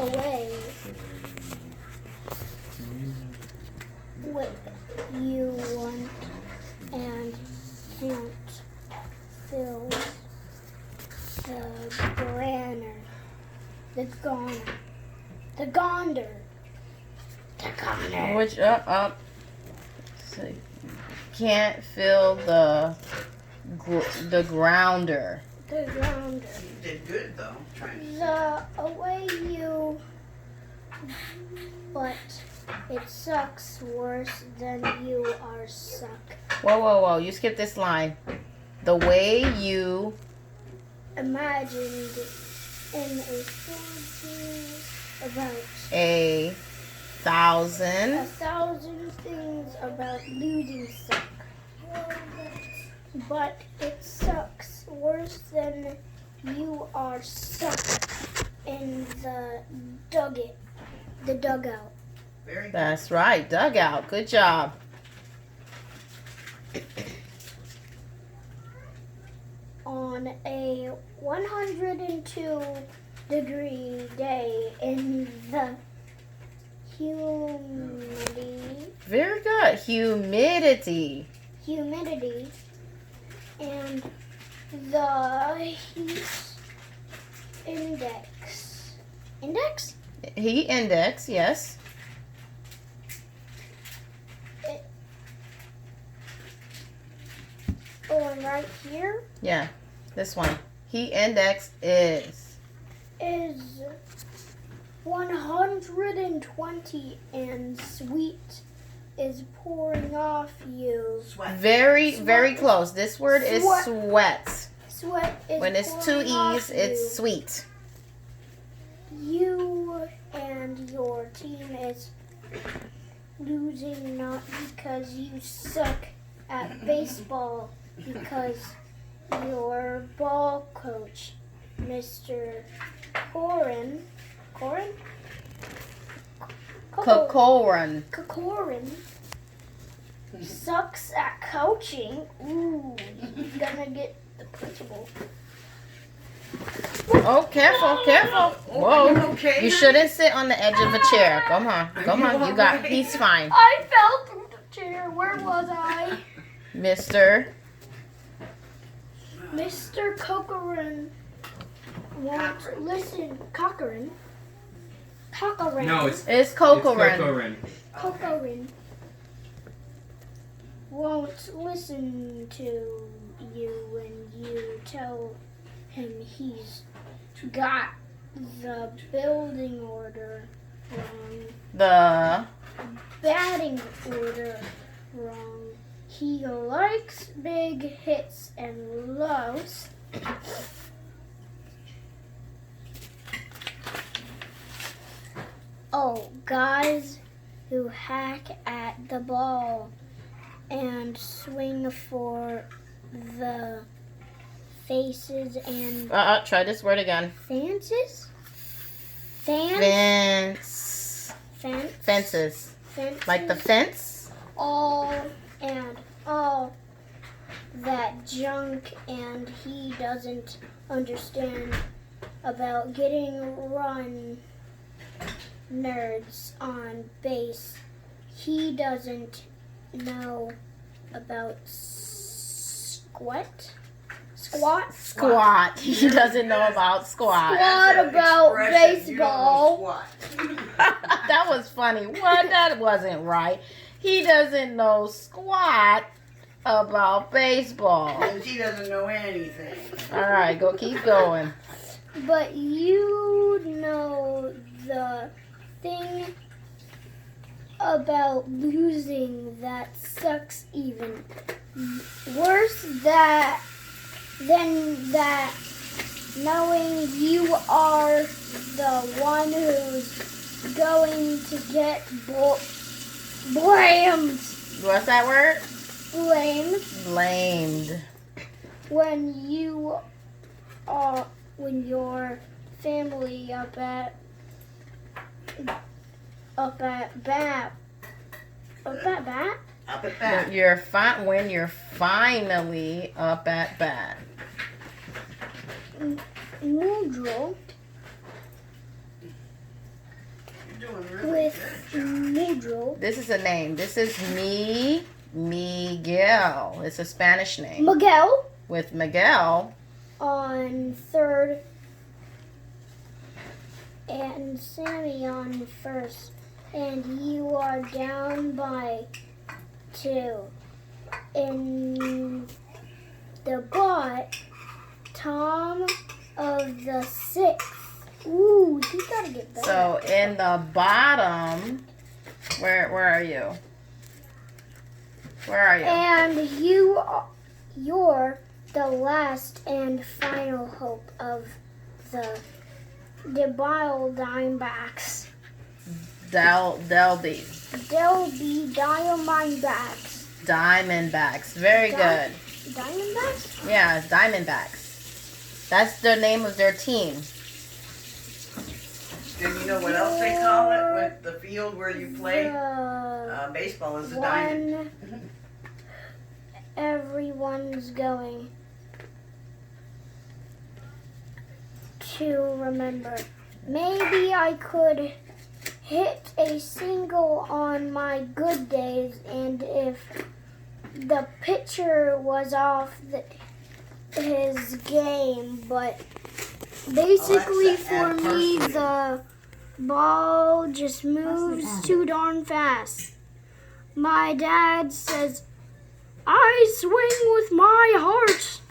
away what you want and can't fill the granner, the gonder. Which up? So can't fill the grounder. The grounder. You did good though. The away you, but it sucks worse than you are suck. Whoa! You skipped this line. The way you imagined in a about a thousand things about losing suck. But it sucks worse than you are suck in the dugout. Very good. That's right, dugout. Good job. On a 102-degree day in the humidity Very good. Humidity. and the heat index, Heat index, yes. and right here Yeah, this one. Heat index is 120 and sweat is pouring off you. Sweat. very close. This word is sweat. Sweat is When it's two pouring off E's, it's you. sweet. You and your team is losing not because you suck at baseball, because your ball coach, Mr. Corin, Kokoran. sucks at coaching. Ooh, he's gonna get the principal. Oh, careful. Whoa. You okay? You shouldn't sit on the edge of a chair. Come on. You got, he's fine. I fell through the chair. Where was I? Mr. Cochran won't listen. Cochran. No, it's Kokoran. Kokoran. Cochran won't listen to you when you tell him he's got the building order wrong, The batting order wrong. He likes big hits and loves guys who hack at the ball and swing for the faces and try this word again. fences. Fence. Fences. Like the fence? all that junk, and he doesn't understand about getting runners on base. He doesn't know about squat. He doesn't know about squat. Squat about Expression, you don't know baseball. squat. That was funny. What? That wasn't right. He doesn't know squat about baseball. And she doesn't know anything. All right, keep going. But you know the thing about losing that sucks even worse than that, knowing you are the one who's going to get blamed. What's that word? Blamed. Blamed. When your family up at bat. Up at that. When you're finally up at bat. You're doing really with good. Miguel. This is a name. This is Miguel. It's a Spanish name. Miguel With Miguel. on third and Sammy on first. And you are down by 2. In the bottom of the 6th. Ooh, you gotta get better. So in the bottom, where are you? Where are you? And you're the last and final hope of the Diamondbacks. They'll be They'll be Diamondbacks. Diamondbacks. Very good. Diamondbacks? Yeah, Diamondbacks. That's the name of their team. And you know what else they call it with the field where you play? The Baseball is a diamond. one everyone's going to remember. Maybe I could hit a single on my good days, and if the pitcher was off his game, but basically for me the ball just moves too darn fast. My dad says I swing with my heart.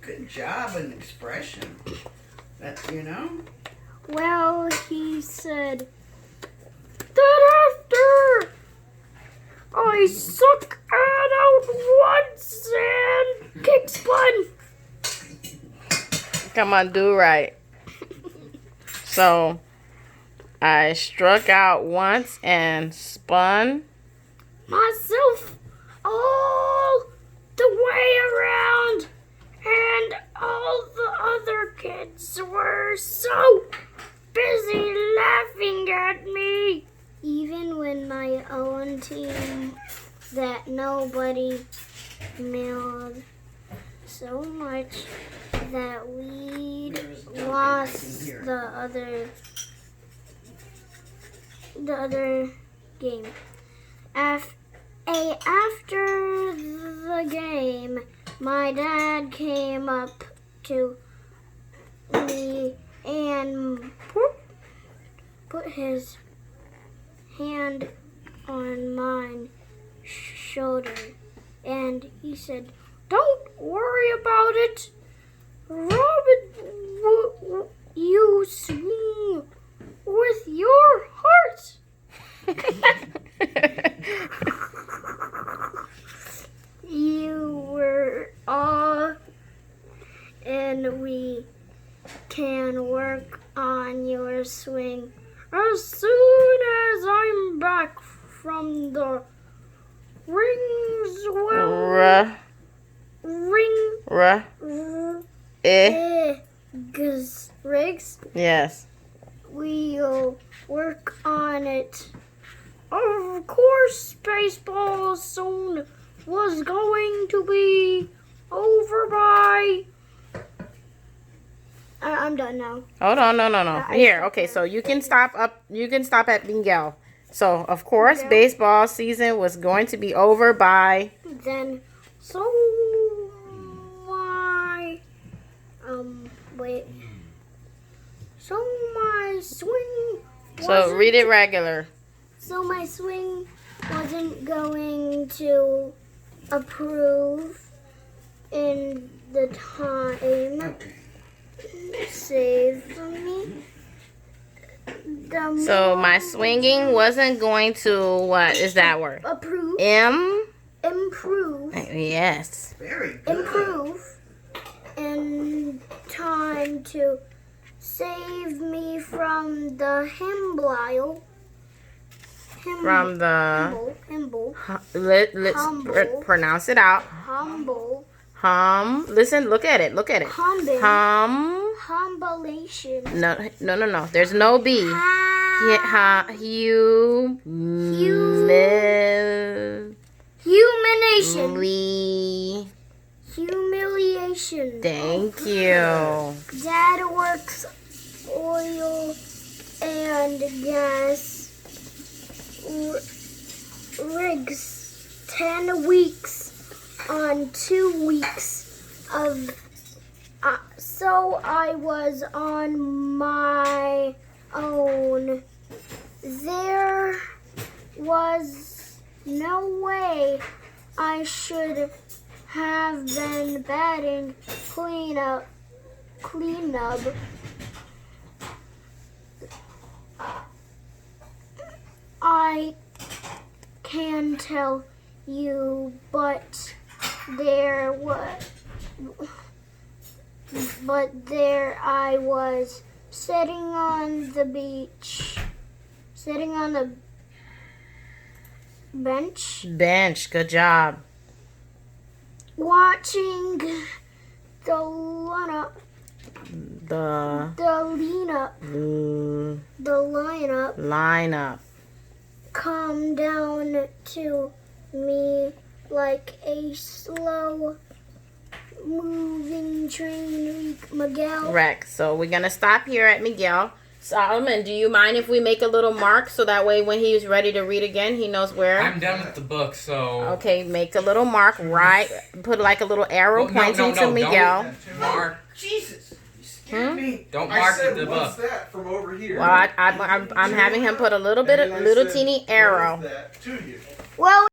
Good job and expression. That, you know? Well, he said that after I suck it out once and kick spun. Come on, do right. So I struck out once and spun Myself all the way around, and all the other kids were so busy laughing at me. Even when my own team that nobody mailed so much that we'd lost the other game. After the game, my dad came up to me and put his hand on my shoulder, and he said, "Don't worry about it, Robin. You swing with your heart." You were all, and we can work on your swing as soon as I'm back from the rings. Rigs. Yes. We'll work on it. Of course, baseball soon was going to be over by. I'm done now. Hold on, no. Here, okay, so you can stop at Miguel. So, of course, Miguel. Baseball season was going to be over by Then, so my swing. So read it regular. So my swing wasn't going to approve in the time saved for me. So my swinging wasn't going to, what is that word? Approve. Improve. Yes. Very good. Improve in time to save me from the himble. From the Humble. let's Humble. pronounce it out. Humble. Listen, look at it. Humble. Humblation. No. There's no B. Humiliation. Thank you. Dad works oil and gas rigs 10 weeks on 2 weeks of so I was on my own. There was no way I should have been batting cleanup. I can tell you, but there I was sitting on the beach, sitting on the bench, good job. watching the lineup come down to me like a slow moving train, Miguel. Wreck. So we're gonna stop here at Miguel. Solomon, do you mind if we make a little mark so that way when he's ready to read again, he knows where? I'm done with the book, so. Okay, make a little mark, right? Put like a little arrow pointing to Miguel. Don't mark. Jesus, you scared me. Don't mark the What's book. that from over here? Well, I'm having him put a little teeny arrow. What's that to you? Well,